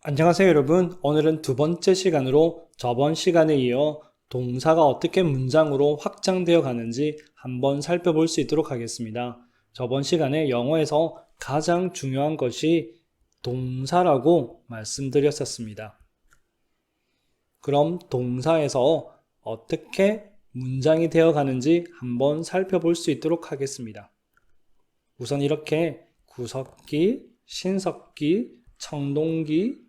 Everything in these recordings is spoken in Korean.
안녕하세요 여러분. 오늘은 두 번째 시간으로 저번 시간에 이어 동사가 어떻게 문장으로 확장되어 가는지 한번 살펴볼 수 있도록 하겠습니다. 저번 시간에 영어에서 가장 중요한 것이 동사라고 말씀드렸었습니다. 그럼 동사에서 어떻게 문장이 되어 가는지 한번 살펴볼 수 있도록 하겠습니다. 우선 이렇게 구석기, 신석기, 청동기,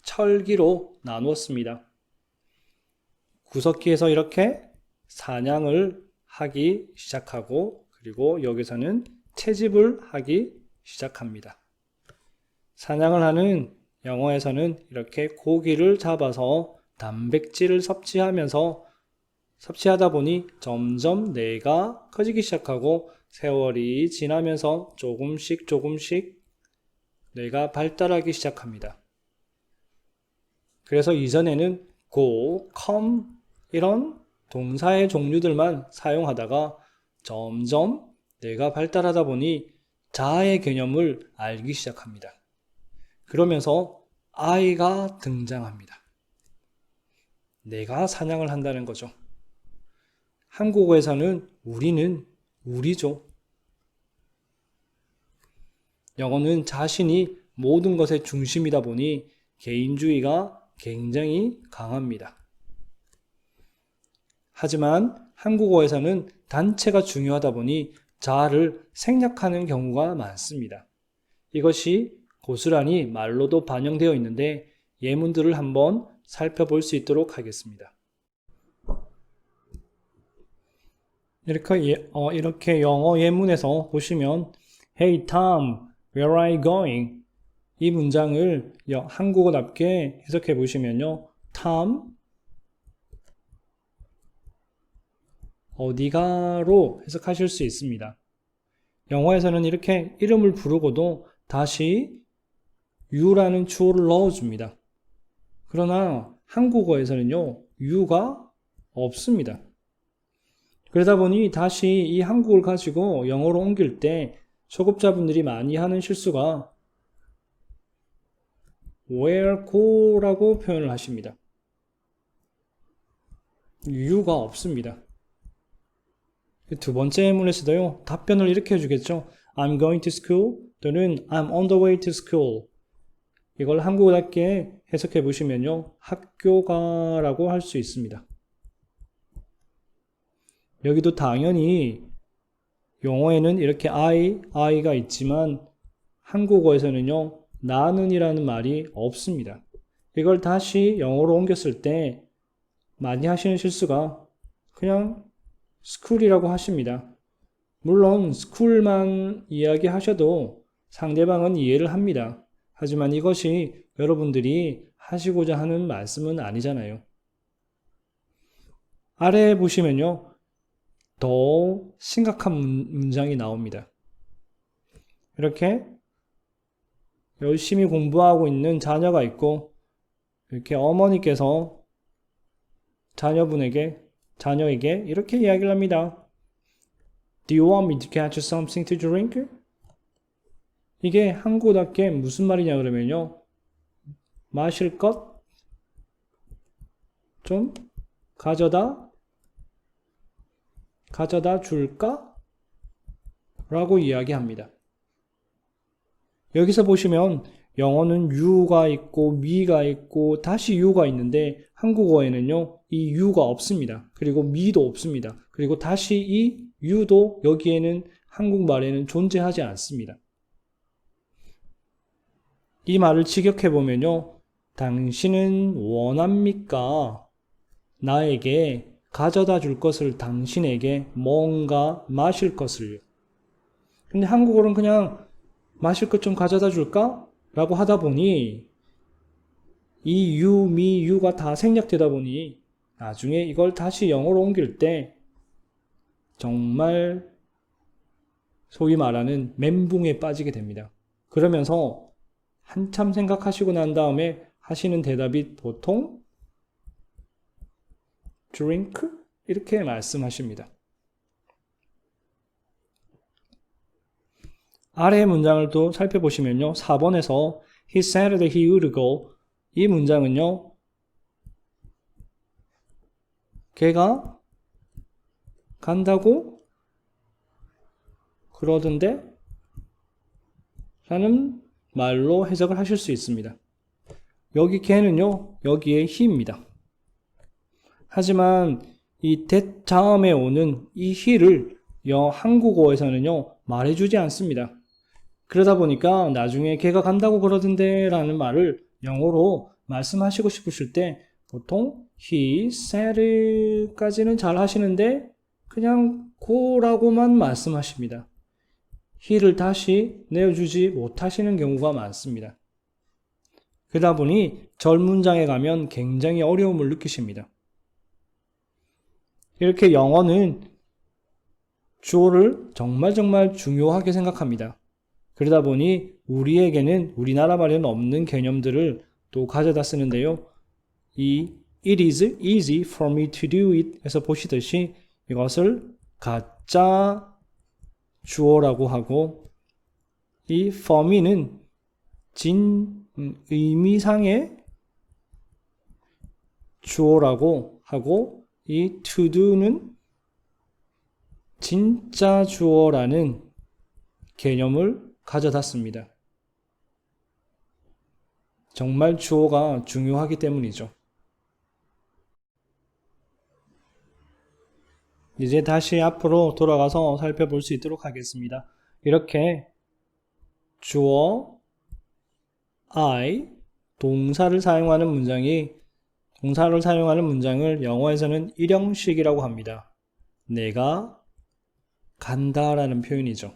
철기로 나누었습니다. 구석기에서 이렇게 사냥을 하기 시작하고 그리고 여기서는 채집을 하기 시작합니다. 사냥을 하는 영어에서는 이렇게 고기를 잡아서 단백질을 섭취하다 보니 점점 뇌가 커지기 시작하고 세월이 지나면서 조금씩 뇌가 발달하기 시작합니다. 그래서 이전에는 go, come 이런 동사의 종류들만 사용하다가 점점 뇌가 발달하다 보니 자아의 개념을 알기 시작합니다. 그러면서 I가 등장합니다. 내가 사냥을 한다는 거죠. 한국어에서는 우리는 우리죠. 영어는 자신이 모든 것의 중심이다 보니 개인주의가 굉장히 강합니다. 하지만 한국어에서는 단체가 중요하다 보니 자아를 생략하는 경우가 많습니다. 이것이 고스란히 말로도 반영되어 있는데 예문들을 한번 살펴볼 수 있도록 하겠습니다. 이렇게 영어 예문에서 보시면 Hey Tom, where are you going? 이 문장을 한국어답게 해석해 보시면요. Tom 어디가로 해석하실 수 있습니다. 영어에서는 이렇게 이름을 부르고도 다시 you라는 주어를 넣어줍니다. 그러나 한국어에서는요. you가 없습니다. 그러다 보니 다시 이 한국어를 가지고 영어로 옮길 때 초급자분들이 많이 하는 실수가 where go라고 표현을 하십니다. you가 없습니다. 두 번째 예문에서도요. 답변을 이렇게 해주겠죠. I'm going to school 또는 I'm on the way to school. 이걸 한국어답게 해석해 보시면요. 학교가라고 할 수 있습니다. 여기도 당연히 영어에는 이렇게 I가 있지만 한국어에서는요. 나는 이라는 말이 없습니다. 이걸 다시 영어로 옮겼을 때 많이 하시는 실수가 그냥 school이라고 하십니다. 물론 school만 이야기하셔도 상대방은 이해를 합니다. 하지만 이것이 여러분들이 하시고자 하는 말씀은 아니잖아요. 아래에 보시면요. 더 심각한 문장이 나옵니다. 이렇게 열심히 공부하고 있는 자녀가 있고 이렇게 어머니께서 자녀에게 이렇게 이야기를 합니다. Do you want me to get you something to drink? 이게 한국어답게 무슨 말이냐 그러면요. 마실 것 좀 가져다 줄까? 라고 이야기합니다. 여기서 보시면 영어는 you가 있고 me가 있고 다시 you가 있는데 한국어에는요. 이 you가 없습니다. 그리고 me도 없습니다. 그리고 다시 이 you도 여기에는 한국말에는 존재하지 않습니다. 이 말을 직역해 보면요. 당신은 원합니까? 나에게 가져다 줄 것을 당신에게 뭔가 마실 것을요. 근데 한국어는 그냥 마실 것 좀 가져다 줄까? 라고 하다 보니 이 you, me, you가 다 생략되다 보니 나중에 이걸 다시 영어로 옮길 때 정말 소위 말하는 멘붕에 빠지게 됩니다. 그러면서 한참 생각하시고 난 다음에 하시는 대답이 보통 drink? 이렇게 말씀하십니다. 아래의 문장을 또 살펴보시면요. 4번에서 He said that he would go 이 문장은요, 걔가 간다고 그러던데 라는 말로 해석을 하실 수 있습니다. 여기 걔는요, 여기에 he입니다. 하지만 이 that 다음에 오는 이 he를 한국어에서는요, 말해주지 않습니다. 그러다 보니까 나중에 걔가 간다고 그러던데 라는 말을 영어로 말씀하시고 싶으실 때 보통 he said 까지는 잘 하시는데 그냥 go라고만 말씀하십니다. he를 다시 내어주지 못하시는 경우가 많습니다. 그러다 보니 절문장에 가면 굉장히 어려움을 느끼십니다. 이렇게 영어는 주어를 정말 중요하게 생각합니다. 그러다 보니 우리에게는 우리나라 말에는 없는 개념들을 또 가져다 쓰는데요. 이 It is easy for me to do it 에서 보시듯이 이것을 가짜 주어라고 하고 이 for me는 의미상의 주어라고 하고 이 to do는 진짜 주어라는 개념을 가져다 씁니다. 정말 주어가 중요하기 때문이죠. 이제 다시 앞으로 돌아가서 살펴볼 수 있도록 하겠습니다. 이렇게 주어, I, 동사를 사용하는 문장을 영어에서는 일형식이라고 합니다. 내가 간다라는 표현이죠.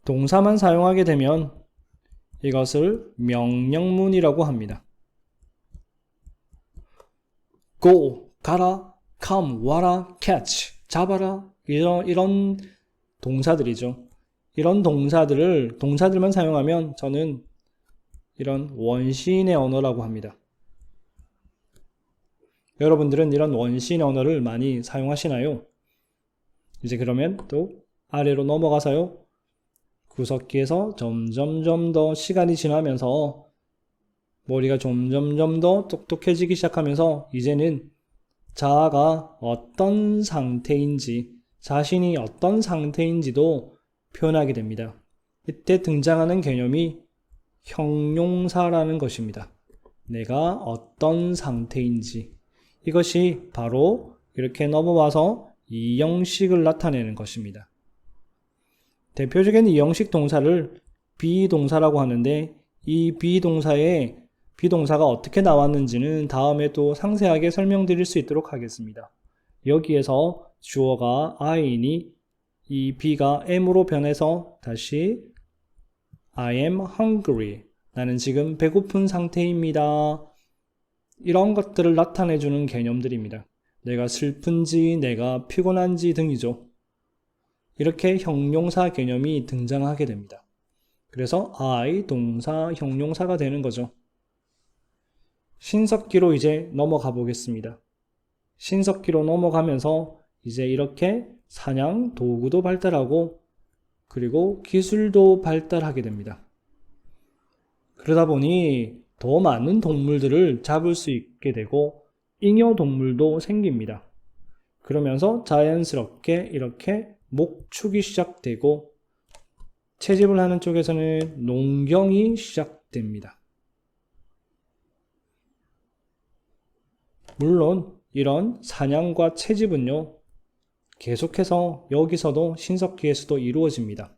동사만 사용하게 되면 이것을 명령문이라고 합니다. go, 가라, come, 와라, catch, 잡아라, 이런 동사들이죠. 이런 동사들만 사용하면 저는 이런 원시인의 언어라고 합니다. 여러분들은 이런 원시인의 언어를 많이 사용하시나요? 이제 그러면 또 아래로 넘어가서요. 구석기에서 점점 더 시간이 지나면서 머리가 점점 더 똑똑해지기 시작하면서 이제는 자아가 어떤 상태인지, 자신이 어떤 상태인지도 표현하게 됩니다. 이때 등장하는 개념이 형용사라는 것입니다. 내가 어떤 상태인지. 이것이 바로 이렇게 넘어와서 이형식을 나타내는 것입니다. 대표적인 이형식 동사를 비동사라고 하는데 이 비동사가 어떻게 나왔는지는 다음에 또 상세하게 설명드릴 수 있도록 하겠습니다. 여기에서 주어가 I니 이 be가 am으로 변해서 다시 I am hungry. 나는 지금 배고픈 상태입니다. 이런 것들을 나타내주는 개념들입니다. 내가 슬픈지, 내가 피곤한지 등이죠. 이렇게 형용사 개념이 등장하게 됩니다. 그래서 I, 동사, 형용사가 되는 거죠. 신석기로 이제 넘어가 보겠습니다. 신석기로 넘어가면서 이제 이렇게 사냥 도구도 발달하고 그리고 기술도 발달하게 됩니다. 그러다 보니 더 많은 동물들을 잡을 수 있게 되고 잉여 동물도 생깁니다. 그러면서 자연스럽게 이렇게 목축이 시작되고 채집을 하는 쪽에서는 농경이 시작됩니다. 물론 이런 사냥과 채집은요, 계속해서 여기서도 신석기에서도 이루어집니다.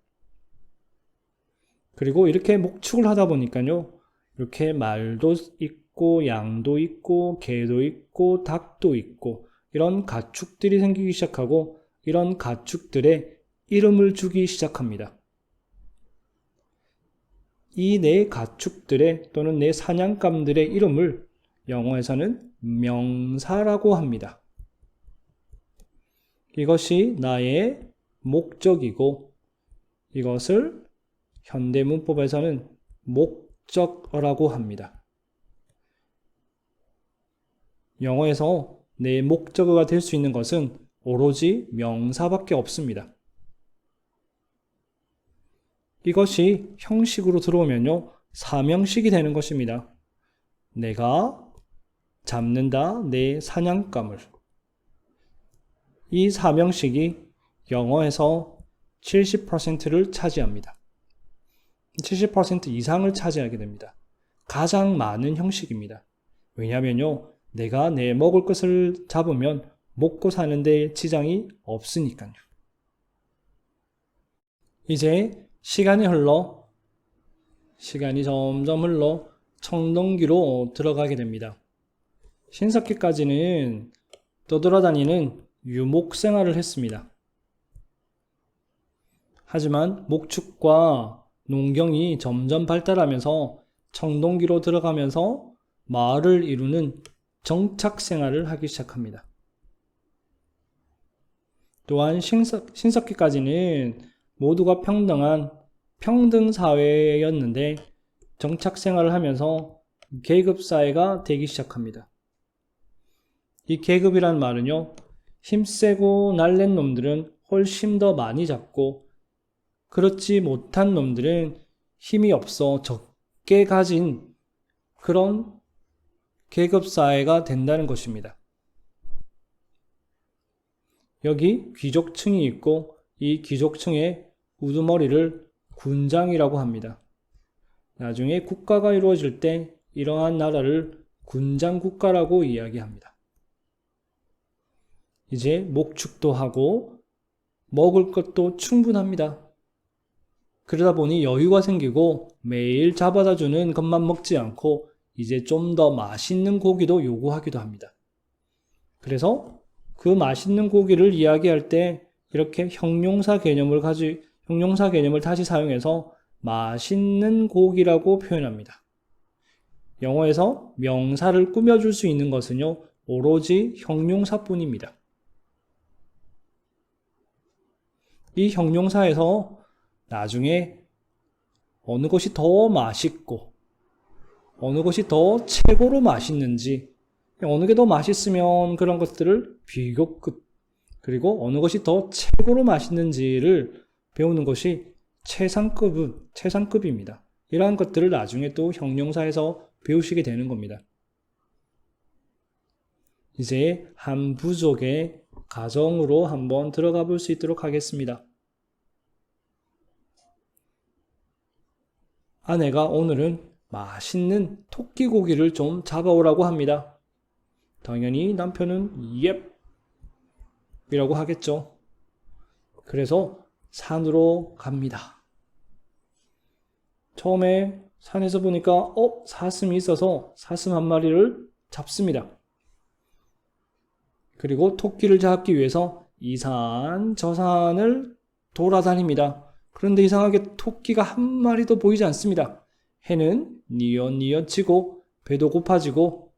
그리고 이렇게 목축을 하다 보니까요, 이렇게 말도 있고 양도 있고 개도 있고 닭도 있고 이런 가축들이 생기기 시작하고 이런 가축들의 이름을 주기 시작합니다. 이 네 가축들의 또는 네 사냥감들의 이름을 영어에서는 명사라고 합니다. 이것이 나의 목적이고 이것을 현대문법에서는 목적어라고 합니다. 영어에서 내 목적어가 될 수 있는 것은 오로지 명사밖에 없습니다. 이것이 형식으로 들어오면요, 사명식이 되는 것입니다. 내가 잡는다 내 사냥감을. 이 사명식이 영어에서 70%를 차지합니다. 70% 이상을 차지하게 됩니다. 가장 많은 형식입니다. 왜냐하면요, 내가 내 먹을 것을 잡으면 먹고 사는 데 지장이 없으니까요. 이제 시간이 점점 흘러 청동기로 들어가게 됩니다. 신석기까지는 떠돌아다니는 유목 생활을 했습니다. 하지만 목축과 농경이 점점 발달하면서 청동기로 들어가면서 마을을 이루는 정착 생활을 하기 시작합니다. 또한 신석기까지는 모두가 평등한 평등사회였는데 정착 생활을 하면서 계급사회가 되기 시작합니다. 이 계급이란 말은요, 힘세고 날랜 놈들은 훨씬 더 많이 잡고 그렇지 못한 놈들은 힘이 없어 적게 가진 그런 계급사회가 된다는 것입니다. 여기 귀족층이 있고 이 귀족층의 우두머리를 군장이라고 합니다. 나중에 국가가 이루어질 때 이러한 나라를 군장국가라고 이야기합니다. 이제 목축도 하고 먹을 것도 충분합니다. 그러다 보니 여유가 생기고 매일 잡아다 주는 것만 먹지 않고 이제 좀 더 맛있는 고기도 요구하기도 합니다. 그래서 그 맛있는 고기를 이야기할 때 이렇게 형용사 개념을 다시 사용해서 맛있는 고기라고 표현합니다. 영어에서 명사를 꾸며줄 수 있는 것은요, 오로지 형용사뿐입니다. 이 형용사에서 나중에 어느 것이 더 맛있고 어느 것이 더 최고로 맛있는지, 어느 게 더 맛있으면 그런 것들을 비교급, 그리고 어느 것이 더 최고로 맛있는지를 배우는 것이 최상급입니다. 이러한 것들을 나중에 또 형용사에서 배우시게 되는 겁니다. 이제 한 부족의 가정으로 한번 들어가 볼 수 있도록 하겠습니다. 아내가 오늘은 맛있는 토끼고기를 좀 잡아오라고 합니다. 당연히 남편은 옙! 이라고 하겠죠. 그래서 산으로 갑니다. 처음에 산에서 보니까 사슴이 있어서 사슴 한 마리를 잡습니다. 그리고 토끼를 잡기 위해서 이 산, 저 산을 돌아다닙니다. 그런데 이상하게 토끼가 한 마리도 보이지 않습니다. 해는 뉘엿뉘엿 지고 배도 고파지고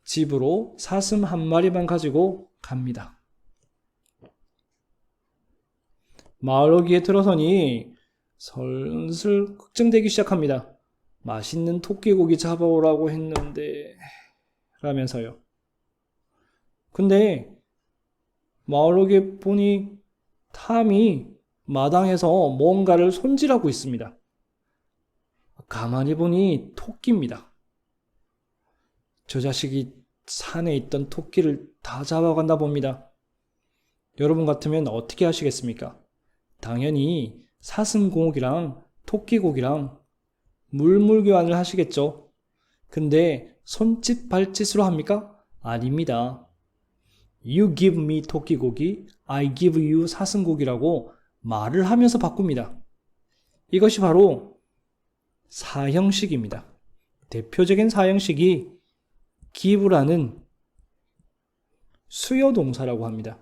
집으로 사슴 한 마리만 가지고 갑니다. 마을어귀에 들어서니 슬슬 걱정되기 시작합니다. 맛있는 토끼고기 잡아오라고 했는데 라면서요. 근데 마을어귀에 보니 탐이 마당에서 뭔가를 손질하고 있습니다. 가만히 보니 토끼입니다. 저 자식이 산에 있던 토끼를 다 잡아간다 봅니다. 여러분 같으면 어떻게 하시겠습니까? 당연히 사슴고기랑 토끼고기랑 물물교환을 하시겠죠. 근데 손짓 발짓으로 합니까? 아닙니다. You give me 토끼고기, I give you 사슴고기라고 말을 하면서 바꿉니다. 이것이 바로 사형식입니다. 대표적인 사형식이 give라는 수요 동사라고 합니다.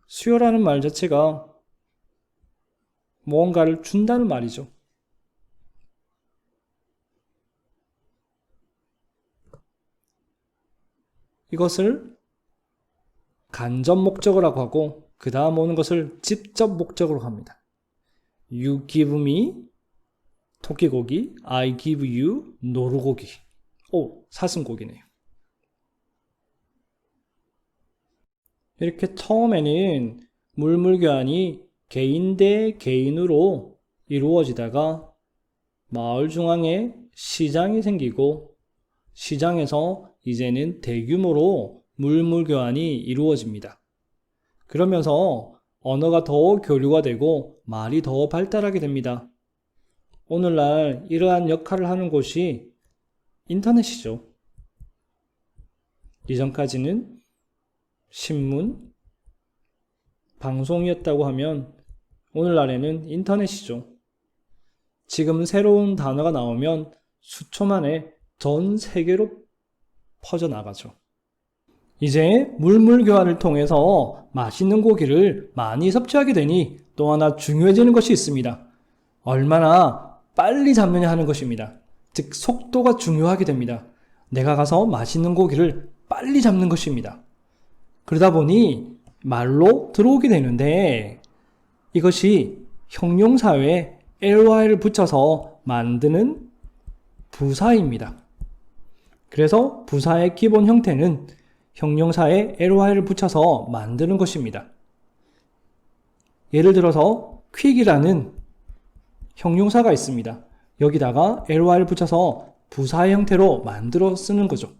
수요라는 말 자체가 무언가를 준다는 말이죠. 이것을 간접 목적어라고 하고 그 다음 오는 것을 직접 목적어로 합니다. You give me 토끼고기, I give you 노루고기. 사슴고기네요. 이렇게 처음에는 물물교환이 개인 대 개인으로 이루어지다가 마을 중앙에 시장이 생기고 시장에서 이제는 대규모로 물물 교환이 이루어집니다. 그러면서 언어가 더 교류가 되고 말이 더 발달하게 됩니다. 오늘날 이러한 역할을 하는 곳이 인터넷이죠. 이전까지는 신문, 방송이었다고 하면 오늘날에는 인터넷이죠. 지금 새로운 단어가 나오면 수초 만에 전 세계로 퍼져나가죠. 이제 물물 교환을 통해서 맛있는 고기를 많이 섭취하게 되니 또 하나 중요해지는 것이 있습니다. 얼마나 빨리 잡느냐 하는 것입니다. 즉 속도가 중요하게 됩니다. 내가 가서 맛있는 고기를 빨리 잡는 것입니다. 그러다 보니 말로 들어오게 되는데 이것이 형용사에 ly를 붙여서 만드는 부사입니다. 그래서 부사의 기본 형태는 형용사에 ly를 붙여서 만드는 것입니다. 예를 들어서 quick이라는 형용사가 있습니다. 여기다가 ly를 붙여서 부사의 형태로 만들어 쓰는 거죠.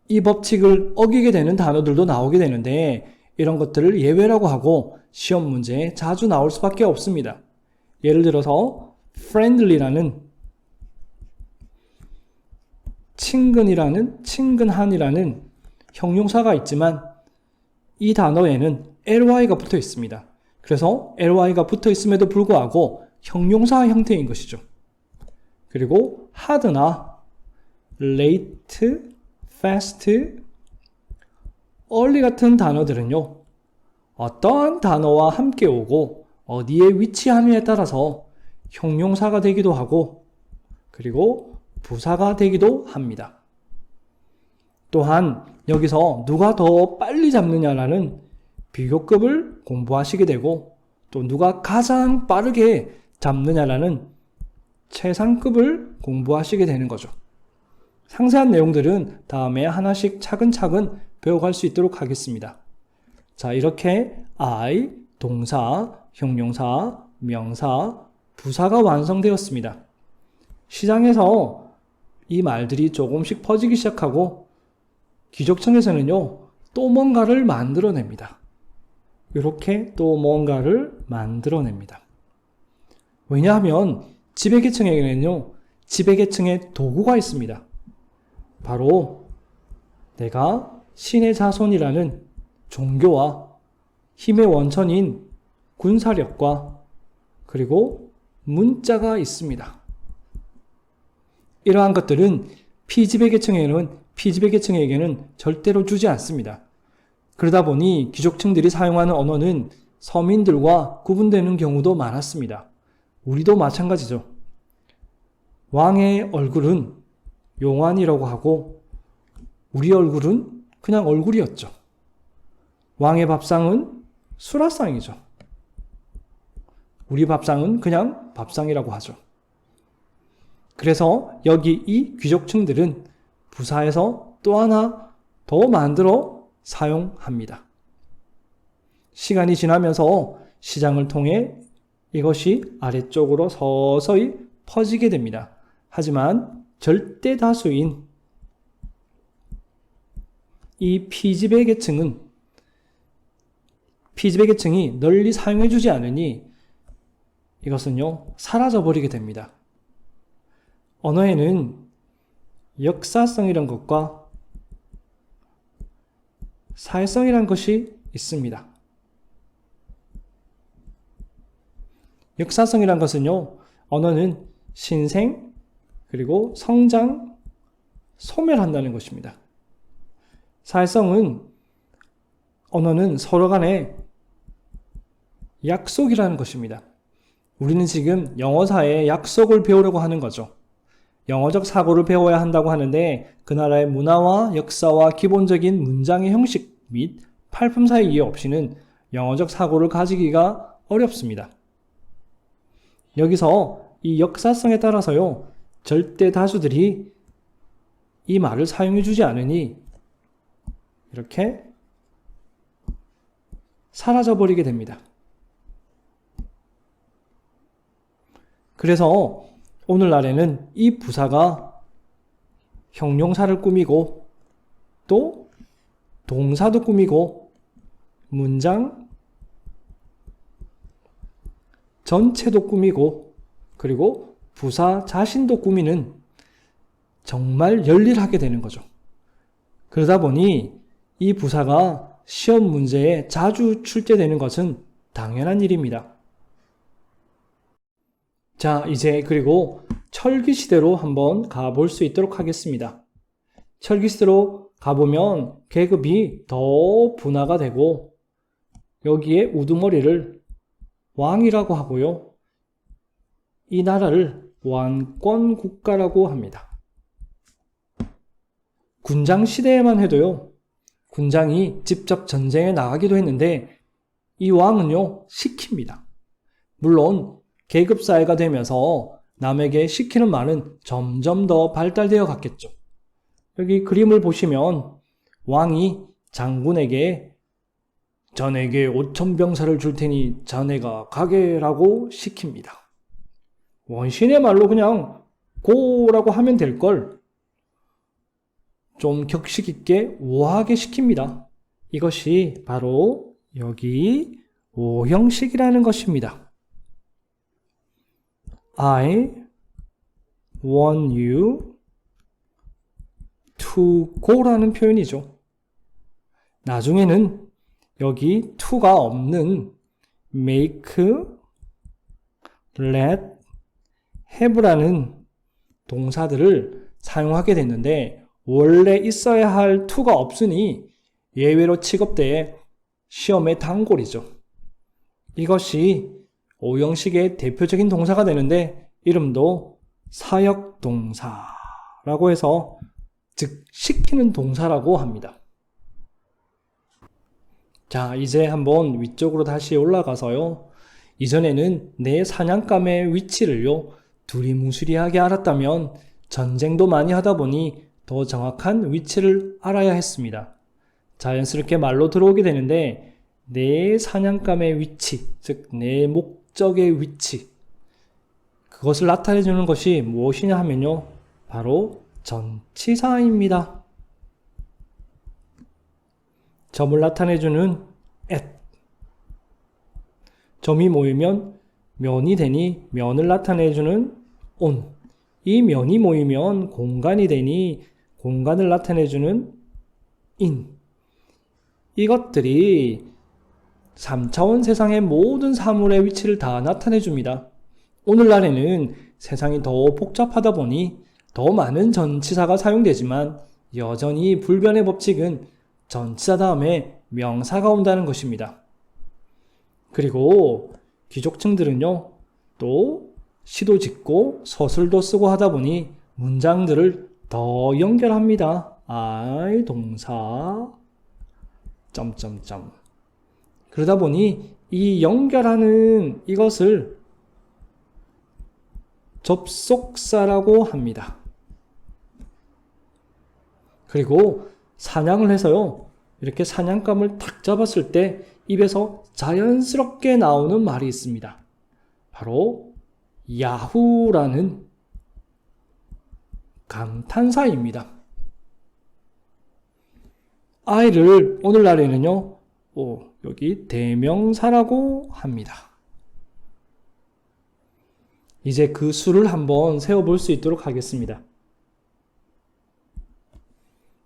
이 법칙을 어기게 되는 단어들도 나오게 되는데 이런 것들을 예외라고 하고 시험 문제에 자주 나올 수밖에 없습니다. 예를 들어서 friendly라는 친근한이라는 형용사가 있지만 이 단어에는 ly가 붙어 있습니다. 그래서 ly가 붙어 있음에도 불구하고 형용사 형태인 것이죠. 그리고 hard나 late, fast, early 같은 단어들은요. 어떠한 단어와 함께 오고 어디에 위치하느냐에 따라서 형용사가 되기도 하고 그리고 부사가 되기도 합니다. 또한 여기서 누가 더 빨리 잡느냐라는 비교급을 공부하시게 되고 또 누가 가장 빠르게 잡느냐라는 최상급을 공부하시게 되는 거죠. 상세한 내용들은 다음에 하나씩 차근차근 배워갈 수 있도록 하겠습니다. 자, 이렇게 I, 동사, 형용사, 명사, 부사가 완성되었습니다. 시장에서 이 말들이 조금씩 퍼지기 시작하고 귀족층에서는요, 또 뭔가를 만들어냅니다. 이렇게 또 뭔가를 만들어냅니다. 왜냐하면 지배계층에게는요, 지배계층의 도구가 있습니다. 바로 내가 신의 자손이라는 종교와 힘의 원천인 군사력과 그리고 문자가 있습니다. 이러한 것들은 피지배계층에게는 절대로 주지 않습니다. 그러다 보니 귀족층들이 사용하는 언어는 서민들과 구분되는 경우도 많았습니다. 우리도 마찬가지죠. 왕의 얼굴은 용환이라고 하고 우리 얼굴은 그냥 얼굴이었죠. 왕의 밥상은 수라상이죠. 우리 밥상은 그냥 밥상이라고 하죠. 그래서 여기 이 귀족층들은 부사에서 또 하나 더 만들어 사용합니다. 시간이 지나면서 시장을 통해 이것이 아래쪽으로 서서히 퍼지게 됩니다. 하지만 절대 다수인 이 피지배 계층이 널리 사용해주지 않으니 이것은요, 사라져버리게 됩니다. 언어에는 역사성이란 것과 사회성이란 것이 있습니다. 역사성이란 것은요, 언어는 신생, 그리고 성장, 소멸한다는 것입니다. 사회성은 언어는 서로 간에 약속이라는 것입니다. 우리는 지금 영어사의 약속을 배우려고 하는 거죠. 영어적 사고를 배워야 한다고 하는데 그 나라의 문화와 역사와 기본적인 문장의 형식 및 팔품사의 이해 없이는 영어적 사고를 가지기가 어렵습니다. 여기서 이 역사성에 따라서요, 절대 다수들이 이 말을 사용해주지 않으니 이렇게 사라져버리게 됩니다. 그래서 오늘날에는 이 부사가 형용사를 꾸미고 또 동사도 꾸미고 문장 전체도 꾸미고 그리고 부사 자신도 꾸미는 정말 열일하게 되는 거죠. 그러다 보니 이 부사가 시험 문제에 자주 출제되는 것은 당연한 일입니다. 자, 이제 그리고 철기시대로 한번 가볼 수 있도록 하겠습니다. 철기시대로 가보면 계급이 더 분화가 되고 여기에 우두머리를 왕이라고 하고요. 이 나라를 왕권국가라고 합니다. 군장시대에만 해도요. 군장이 직접 전쟁에 나가기도 했는데 이 왕은요. 시킵니다. 물론 계급사회가 되면서 남에게 시키는 말은 점점 더 발달되어 갔겠죠. 여기 그림을 보시면 왕이 장군에게 자네에게 5,000병사를 줄 테니 자네가 가게라고 시킵니다. 원신의 말로 그냥 고라고 하면 될 걸 좀 격식 있게 우아하게 시킵니다. 이것이 바로 여기 오형식이라는 것입니다. I want you to go라는 표현이죠. 나중에는 여기 to가 없는 make, let, have라는 동사들을 사용하게 됐는데 원래 있어야 할 to가 없으니 예외로 취급돼 시험의 단골이죠. 이것이 오형식의 대표적인 동사가 되는데 이름도 사역동사라고 해서 즉 시키는 동사라고 합니다. 자, 이제 한번 위쪽으로 다시 올라가서요. 이전에는 내 사냥감의 위치를요. 두리뭉술하게 알았다면 전쟁도 많이 하다 보니 더 정확한 위치를 알아야 했습니다. 자연스럽게 말로 들어오게 되는데 내 사냥감의 위치, 즉 내 목적의 위치 그것을 나타내주는 것이 무엇이냐 하면요. 바로 전치사입니다. 점을 나타내주는 at. 점이 모이면 면이 되니 면을 나타내주는 on. 이 면이 모이면 공간이 되니 공간을 나타내주는 in. 이것들이 3차원 세상의 모든 사물의 위치를 다 나타내줍니다. 오늘날에는 세상이 더 복잡하다 보니 더 많은 전치사가 사용되지만 여전히 불변의 법칙은 전치사 다음에 명사가 온다는 것입니다. 그리고 귀족층들은요, 또 시도 짓고 서술도 쓰고 하다 보니 문장들을 더 연결합니다. I 동사 점점점. 그러다 보니 이 연결하는 이것을 접속사라고 합니다. 그리고 사냥을 해서요. 이렇게 사냥감을 탁 잡았을 때 입에서 자연스럽게 나오는 말이 있습니다. 바로 야후라는 감탄사입니다. I를 오늘날에는요. 여기 대명사라고 합니다. 이제 그 수를 한번 세어볼 수 있도록 하겠습니다.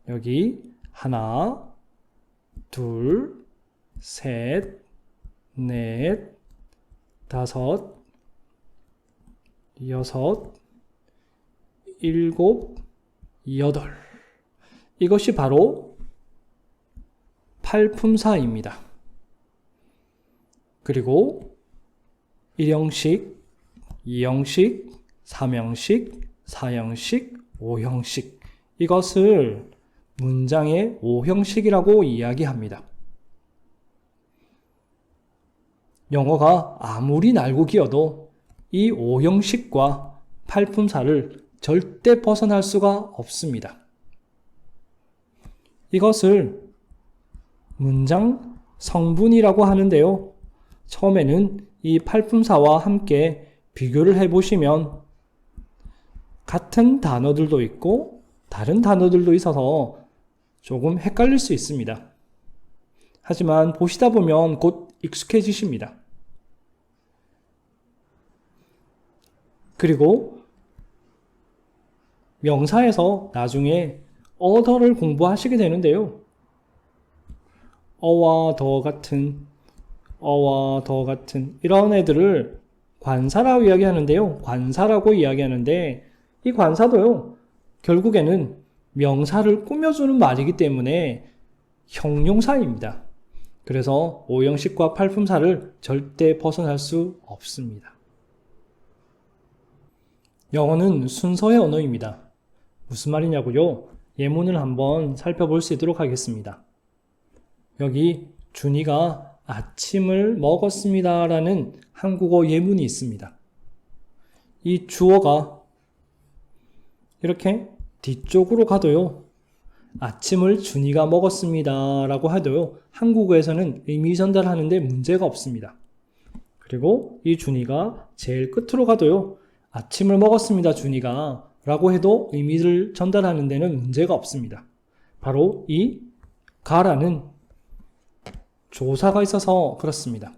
여기 하나, 둘, 셋, 넷, 다섯, 여섯, 일곱, 여덟. 이것이 바로 팔품사입니다. 그리고 1형식, 2형식, 3형식, 4형식, 5형식. 이것을 문장의 5형식이라고 이야기합니다. 영어가 아무리 날고기여도 이 5형식과 팔품사를 절대 벗어날 수가 없습니다. 이것을 문장 성분이라고 하는데요. 처음에는 이 팔품사와 함께 비교를 해보시면 같은 단어들도 있고 다른 단어들도 있어서 조금 헷갈릴 수 있습니다. 하지만 보시다 보면 곧 익숙해지십니다. 그리고 명사에서 나중에 어더를 공부하시게 되는데요. 어와 더 같은, 어와 더 같은 이런 애들을 관사라고 이야기하는데요. 관사라고 이야기하는데 이 관사도요. 결국에는 명사를 꾸며주는 말이기 때문에 형용사입니다. 그래서 오형식과 팔품사를 절대 벗어날 수 없습니다. 영어는 순서의 언어입니다. 무슨 말이냐고요? 예문을 한번 살펴볼 수 있도록 하겠습니다. 여기 준이가 아침을 먹었습니다 라는 한국어 예문이 있습니다. 이 주어가 이렇게 뒤쪽으로 가도요. 아침을 준이가 먹었습니다 라고 해도요. 한국어에서는 의미 전달하는데 문제가 없습니다. 그리고 이 준이가 제일 끝으로 가도요. 아침을 먹었습니다 준이가 라고 해도 의미를 전달하는 데는 문제가 없습니다. 바로 이 가라는 조사가 있어서 그렇습니다.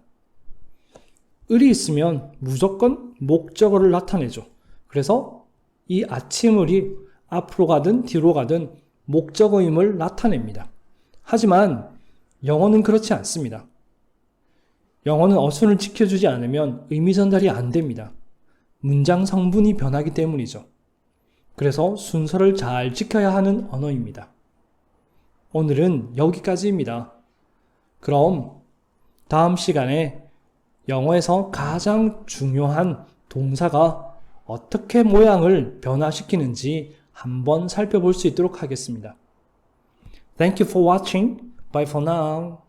을이 있으면 무조건 목적어를 나타내죠. 그래서 이 아침을이 앞으로 가든 뒤로 가든 목적어임을 나타냅니다. 하지만 영어는 그렇지 않습니다. 영어는 어순을 지켜주지 않으면 의미 전달이 안 됩니다. 문장 성분이 변하기 때문이죠. 그래서 순서를 잘 지켜야 하는 언어입니다. 오늘은 여기까지입니다. 그럼 다음 시간에 영어에서 가장 중요한 동사가 어떻게 모양을 변화시키는지 한번 살펴볼 수 있도록 하겠습니다. Thank you for watching. Bye for now.